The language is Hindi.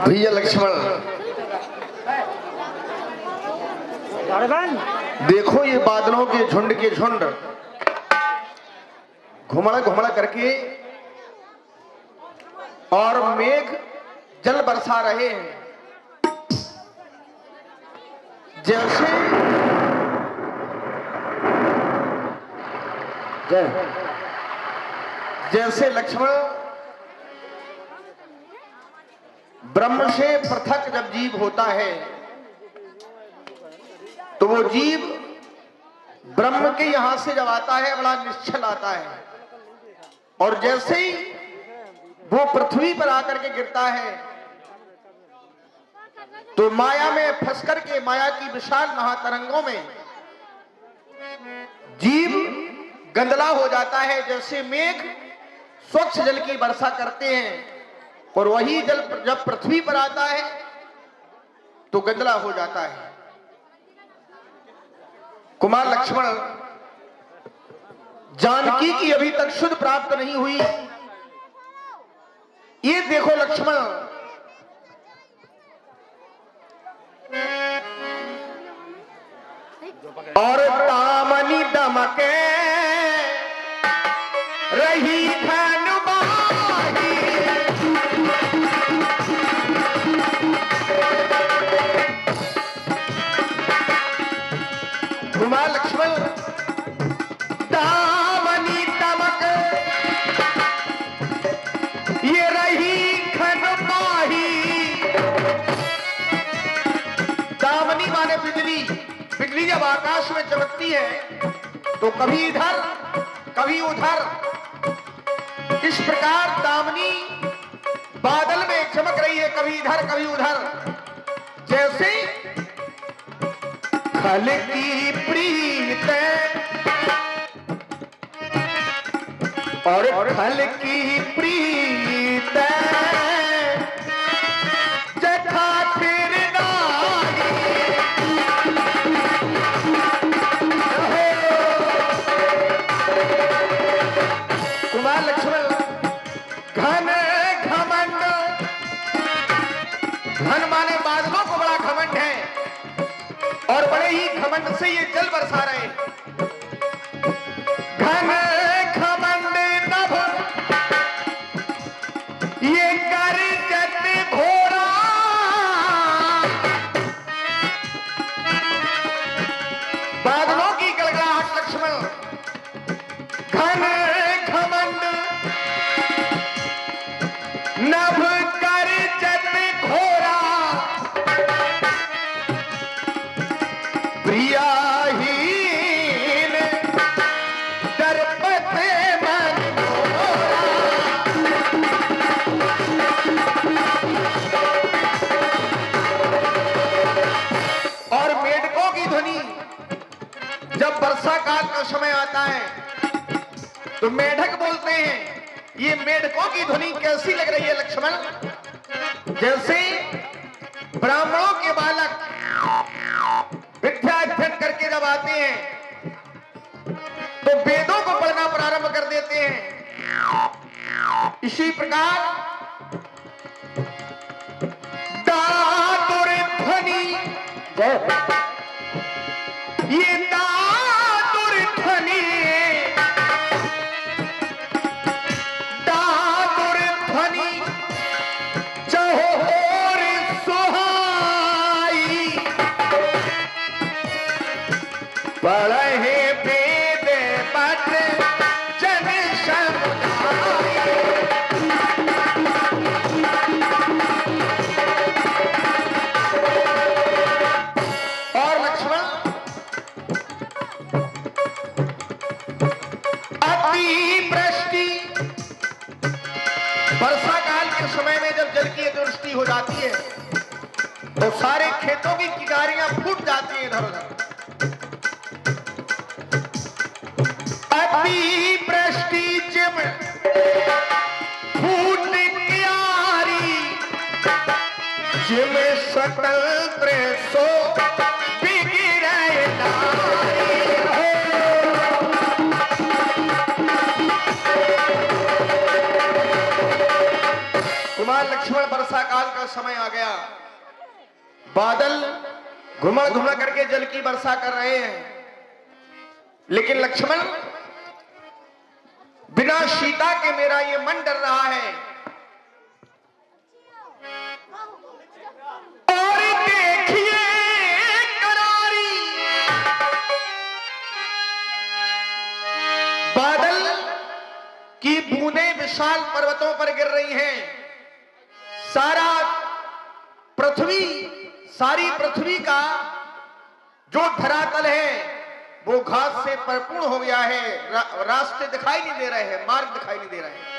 भैया लक्ष्मण, देखो ये बादलों के झुंड घुमड़ घुमड़ करके और मेघ जल बरसा रहे हैं। जैसे लक्ष्मण ब्रह्म से पृथक जब जीव होता है तो वो जीव ब्रह्म के यहां से जब आता है बड़ा निश्चल आता है, और जैसे ही वो पृथ्वी पर आकर के गिरता है तो माया में फंस करके माया की विशाल महातरंगों में जीव गंदला हो जाता है। जैसे मेघ स्वच्छ जल की वर्षा करते हैं और वही जल जब पृथ्वी पर आता है तो गंदला हो जाता है। कुमार लक्ष्मण, जानकी की अभी तक शुद्ध प्राप्त नहीं हुई। ये देखो लक्ष्मण, और दामनी दमके रही धनबाही, कुमार लक्ष्मण दामनी दमक ये रही धनबाही। दामनी माने बिजली। बिजली जब आकाश में चमकती है तो कभी इधर कभी उधर, इस प्रकार दामनी बादल में चमक रही है, कभी इधर कभी उधर। जैसे खल की प्रीत और खल की प्रीत जथा फिर कुमार लक्ष्मण, घन घमंड, घन माने बादलों को बड़ा घमंड है और बड़े ही घमंड से ये जल बरसा रहे हैं। घन घमंड नभ ये गर्जत घोड़ा, बादलों की गड़गड़ाहट लक्ष्मण। घन नभ गर्जत घोरा प्रियाहीन दर्पत मन घोरा। और मेढकों की ध्वनि जब वर्षा काल का समय आता है तो मेढक बोलते हैं। ये मेढकों की ध्वनि कैसी लग रही है लक्ष्मण? जैसे ब्राह्मणों के बालक विद्या अध्ययन करके जब आते हैं तो वेदों को पढ़ना प्रारंभ कर देते हैं। इसी प्रकार दातुर ध्वनि, ये दातुर ध्वनि पढ़े वेद पढ़ जन समुदाय। और लक्ष्मण, अतिवृष्टि, वर्षा काल के समय में जब जल की अतिवृष्टि हो जाती है तो सारे खेतों की किनारियां फूट जाती हैं इधर उधर। अतिवृष्टि जिम फूट क्यारी, जिम सकल सो बिगिड़े नारी। कुमार लक्ष्मण, वर्षा काल का समय आ गया, बादल घुमड़ घुमड़ करके जल की वर्षा कर रहे हैं, लेकिन लक्ष्मण बिना सीता के मेरा ये मन डर रहा है। और देखिए करारी बादल की बूंदें विशाल पर्वतों पर गिर रही हैं। सारी पृथ्वी का जो धरातल है वो घास से परिपूर्ण हो गया है। रास्ते दिखाई नहीं दे रहे हैं, मार्ग दिखाई नहीं दे रहे हैं।